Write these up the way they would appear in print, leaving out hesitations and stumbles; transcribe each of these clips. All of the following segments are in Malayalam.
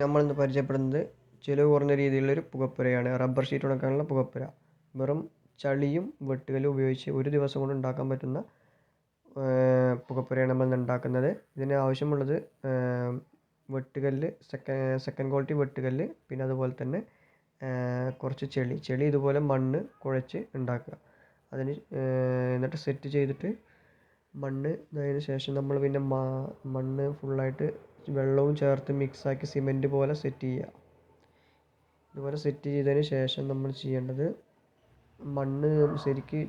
നമ്മളിന്ന് പരിചയപ്പെടുന്നത് ചിലവ് കുറഞ്ഞ രീതിയിലുള്ളൊരു പുകപ്പുരയാണ്. Rubber sheet ഉണക്കാനുള്ള പുകപ്പുര. വെറും ചളിയും വെട്ടുകല്ലും ഉപയോഗിച്ച് ഒരു ദിവസം കൊണ്ട് ഉണ്ടാക്കാൻ പറ്റുന്ന പുകപ്പുരയാണ് നമ്മൾ ഉണ്ടാക്കുന്നത്. ഇതിന് ആവശ്യമുള്ളത് വെട്ടുകല്ല്, സെക്കൻഡ് ക്വാളിറ്റി വെട്ടുകല്ല്, പിന്നെ അതുപോലെ തന്നെ കുറച്ച് ചെളി ഇതുപോലെ മണ്ണ് കുഴച്ച് ഉണ്ടാക്കുക. എന്നിട്ട് സെറ്റ് ചെയ്തിട്ട് മണ്ണ് ഇതായതിനു ശേഷം നമ്മൾ പിന്നെ മണ്ണ് ഫുള്ളായിട്ട് വെള്ളവും ചേർത്ത് മിക്സാക്കി സിമെൻറ്റ് പോലെ സെറ്റ് ചെയ്യുക. ഇതുപോലെ സെറ്റ് ചെയ്തതിന് ശേഷം നമ്മൾ ചെയ്യേണ്ടത് മണ്ണ് ശരിക്ക്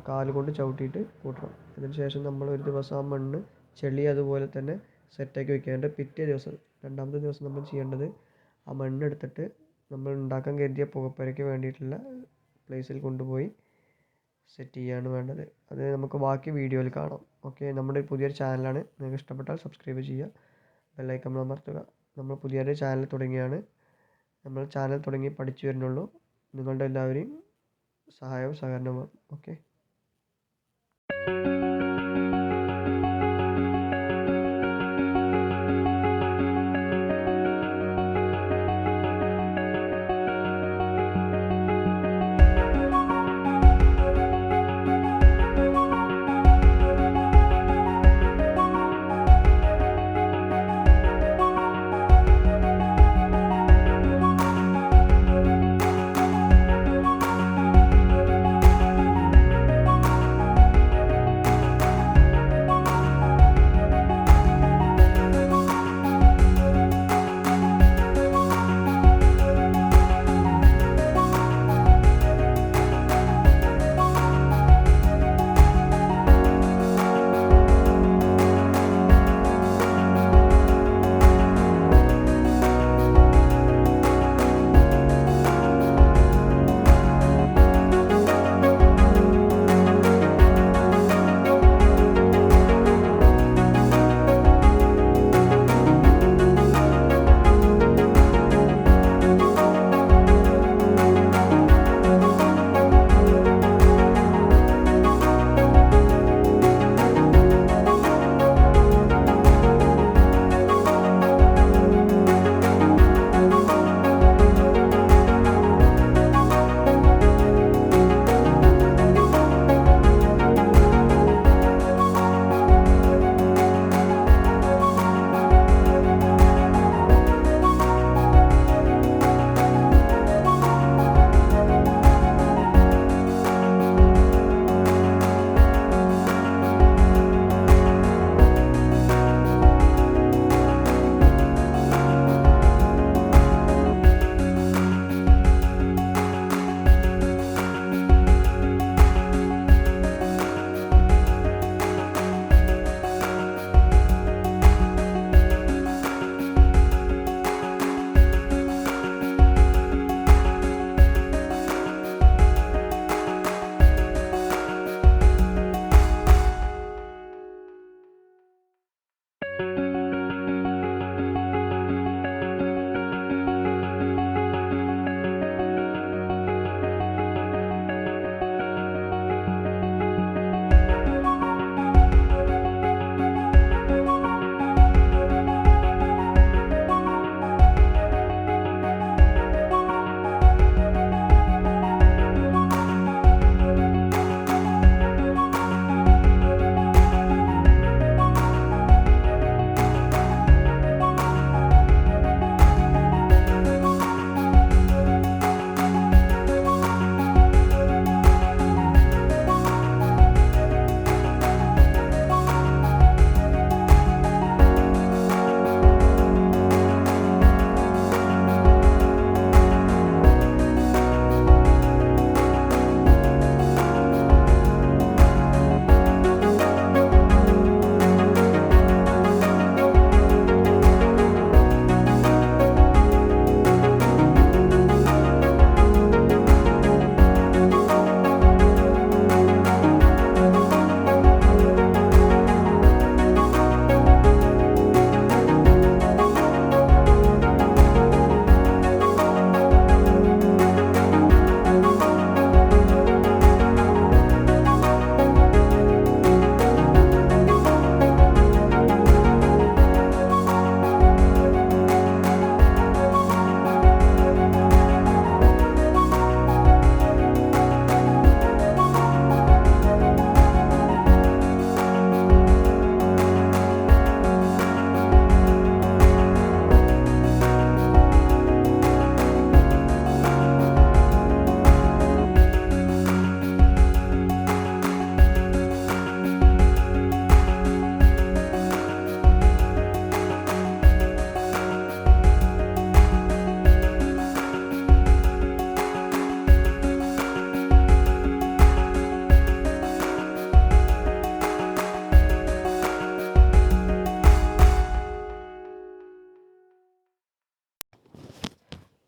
കാല് കൊണ്ട് ചവിട്ടിയിട്ട് കൂട്ടണം. അതിന് ശേഷം നമ്മൾ ഒരു ദിവസം ആ മണ്ണ് ചെളി അതുപോലെ തന്നെ സെറ്റാക്കി വെക്കാണ്ട് പിറ്റേ ദിവസം രണ്ടാമത്തെ ദിവസം നമ്മൾ ചെയ്യേണ്ടത് ആ മണ്ണെടുത്തിട്ട് നമ്മൾ ഉണ്ടാക്കാൻ കരുതിയ പുകപ്പുരയ്ക്ക് വേണ്ടിയിട്ടുള്ള പ്ലേസിൽ കൊണ്ടുപോയി സെറ്റ് ചെയ്യുകയാണ് വേണ്ടത്. അത് നമുക്ക് ബാക്കി വീഡിയോയിൽ കാണാം. ഓക്കെ, നമ്മുടെ പുതിയൊരു ചാനലാണ്. നിങ്ങൾക്ക് ഇഷ്ടപ്പെട്ടാൽ സബ്സ്ക്രൈബ് ചെയ്യുക, ബെല്ലൈക്കൺ അമർത്തുക. നമ്മൾ പുതിയൊരു ചാനൽ തുടങ്ങിയാണ്. നമ്മൾ ചാനൽ തുടങ്ങി പഠിച്ചു വരുന്നുള്ളൂ. നിങ്ങളുടെ എല്ലാവരെയും സഹായവും സഹകരണവും. ഓക്കെ.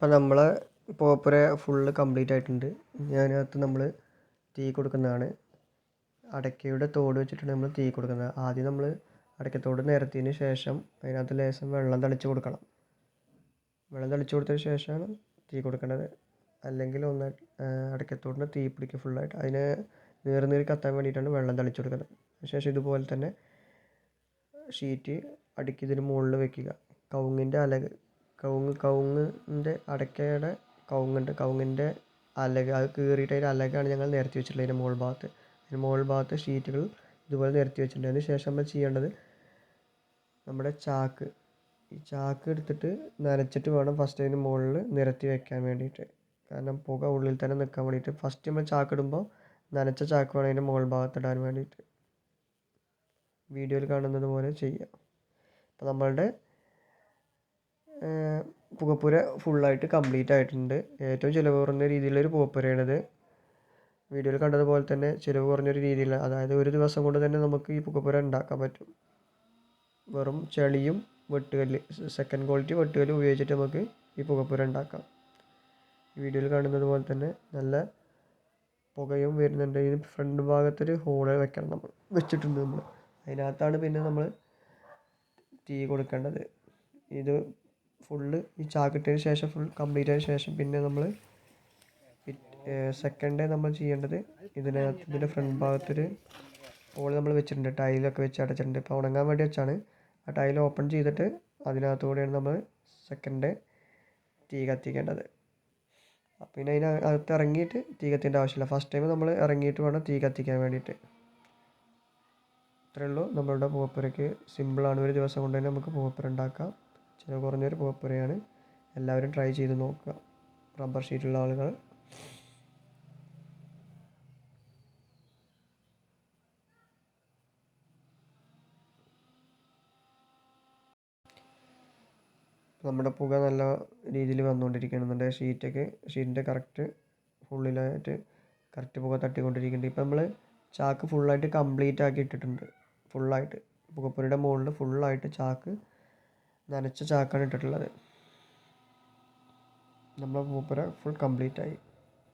ഇപ്പം നമ്മളെ പോപ്പര ഫുള്ള് കംപ്ലീറ്റ് ആയിട്ടുണ്ട്. ഇനി അതിനകത്ത് നമ്മൾ തീ കൊടുക്കുന്നതാണ്. അടയ്ക്കയുടെ തോട് വെച്ചിട്ടാണ് നമ്മൾ തീ കൊടുക്കുന്നത്. ആദ്യം നമ്മൾ അടയ്ക്കത്തോട് നിരത്തിയതിന് ശേഷം അതിനകത്ത് ലേശം വെള്ളം തളിച്ച് കൊടുക്കണം. വെള്ളം തളിച്ച് കൊടുത്തതിന് ശേഷമാണ് തീ കൊടുക്കേണ്ടത്. അല്ലെങ്കിൽ ഒന്ന് അടയ്ക്കത്തോടിന് തീ പിടിക്കും ഫുള്ളായിട്ട്. അതിന് നീറി കത്താൻ വേണ്ടിയിട്ടാണ് വെള്ളം തളിച്ച് കൊടുക്കുന്നത്. അതിനുശേഷം ഇതുപോലെ തന്നെ ഷീറ്റ് അടുക്കി ഇതിന് മുകളിൽ വെക്കുക. കവുങ്ങിൻ്റെ അലക് കവുങ്ങിൻ്റെ അടയ്ക്കയുടെ കവുങ്ങിൻ്റെ അലക് അത് കീറിയിട്ട് അതിൻ്റെ അലകാണ് ഞങ്ങൾ നിരത്തി വെച്ചിട്ടുള്ളത്. അതിൻ്റെ മുകൾ ഭാഗത്ത് ഷീറ്റുകൾ ഇതുപോലെ നിരത്തി വെച്ചിട്ടുണ്ട്. അതിന് ശേഷം നമ്മൾ ചെയ്യേണ്ടത് നമ്മുടെ ഈ ചാക്ക് എടുത്തിട്ട് നനച്ചിട്ട് വേണം ഫസ്റ്റ് അതിന് മുകളിൽ നിരത്തി വെക്കാൻ വേണ്ടിയിട്ട്. കാരണം പുക ഉള്ളിൽ തന്നെ നിൽക്കാൻ വേണ്ടിയിട്ട് ഫസ്റ്റ് നമ്മൾ ചാക്ക് ഇടുമ്പോൾ നനച്ച ചാക്ക് വേണം അതിൻ്റെ മുകൾ ഭാഗത്തിടാൻ വേണ്ടിയിട്ട്. വീഡിയോയിൽ കാണുന്നത് പോലെ ചെയ്യുക. അപ്പോൾ നമ്മളുടെ പുകപ്പുര ഫുള്ളായിട്ട് കംപ്ലീറ്റ് ആയിട്ടുണ്ട്. ഏറ്റവും ചിലവ് കുറഞ്ഞ രീതിയിലൊരു പുകപ്പുരയാണിത്. വീഡിയോയിൽ കണ്ടതുപോലെ തന്നെ ചിലവ് കുറഞ്ഞൊരു രീതിയിൽ, അതായത് ഒരു ദിവസം കൊണ്ട് തന്നെ നമുക്ക് ഈ പുകപ്പുര ഉണ്ടാക്കാൻ പറ്റും. വെറും ചെളിയും വെട്ടുകല്ല്, സെക്കൻഡ് ക്വാളിറ്റി വെട്ടുകല്ല് ഉപയോഗിച്ചിട്ട് നമുക്ക് ഈ പുകപ്പുര ഉണ്ടാക്കാം. വീഡിയോയിൽ കാണുന്നത് പോലെ തന്നെ നല്ല പുകയും വരുന്നുണ്ട്. ഇത് ഫ്രണ്ട് ഭാഗത്തൊരു ഹോള് വെക്കണം, നമ്മൾ വെച്ചിട്ടുണ്ട്. അതിനകത്താണ് പിന്നെ നമ്മൾ തീ കൊടുക്കേണ്ടത്. ഇത് ഫുള്ള് ഈ ചാക്കിട്ടതിന് ശേഷം ഫുൾ കംപ്ലീറ്റ് ആയതിനു ശേഷം പിന്നെ നമ്മൾ സെക്കൻഡ് നമ്മൾ ചെയ്യേണ്ടത് ഇതിൻ്റെ ഫ്രണ്ട് ഭാഗത്തൊരു ഹോൾ നമ്മൾ വെച്ചിട്ടുണ്ട്. ടൈലൊക്കെ വെച്ച് അടച്ചിട്ടുണ്ട്. ഇപ്പോൾ ഉണങ്ങാൻ വേണ്ടി വെച്ചാണ്. ആ ടൈൽ ഓപ്പൺ ചെയ്തിട്ട് അതിനകത്തുകൂടെയാണ് നമ്മൾ സെക്കൻഡ് തീ കത്തിക്കേണ്ടത്. പിന്നെ അതിനകത്ത് ഇറങ്ങിയിട്ട് തീ കത്തിക്കേണ്ട ആവശ്യമില്ല. ഫസ്റ്റ് ടൈം നമ്മൾ ഇറങ്ങിയിട്ട് വേണം തീ കത്തിക്കാൻ വേണ്ടിയിട്ട്. ഇത്രയേ ഉള്ളൂ നമ്മളുടെ പുകപ്പുരയ്ക്ക്. സിമ്പിളാണ്. ഒരു ദിവസം കൊണ്ട് തന്നെ നമുക്ക് പുകപ്പുര ഉണ്ടാക്കാം. ചിലവ് കുറഞ്ഞൊരു പുകപ്പുരയാണ്. എല്ലാവരും ട്രൈ ചെയ്ത് നോക്കുക, റബ്ബർ ഷീറ്റുള്ള ആളുകൾ. നമ്മുടെ പുക നല്ല രീതിയിൽ വന്നുകൊണ്ടിരിക്കുന്നുണ്ട്. ഷീറ്റിൻ്റെ കറക്റ്റ് ഫുള്ളിലായിട്ട് കറക്റ്റ് പുക തട്ടിക്കൊണ്ടിരിക്കുന്നുണ്ട്. ഇപ്പം നമ്മൾ ചാക്ക് ഫുള്ളായിട്ട് കംപ്ലീറ്റ് ആക്കി ഇട്ടിട്ടുണ്ട്. ഫുള്ളായിട്ട് പുകപ്പുരയുടെ മുകളിൽ ഫുള്ളായിട്ട് ചാക്ക്, നനച്ച ചാക്കാണ് ഇട്ടിട്ടുള്ളത്. നമ്മുടെ പുകപ്പുര ഫുൾ കംപ്ലീറ്റ് ആയി.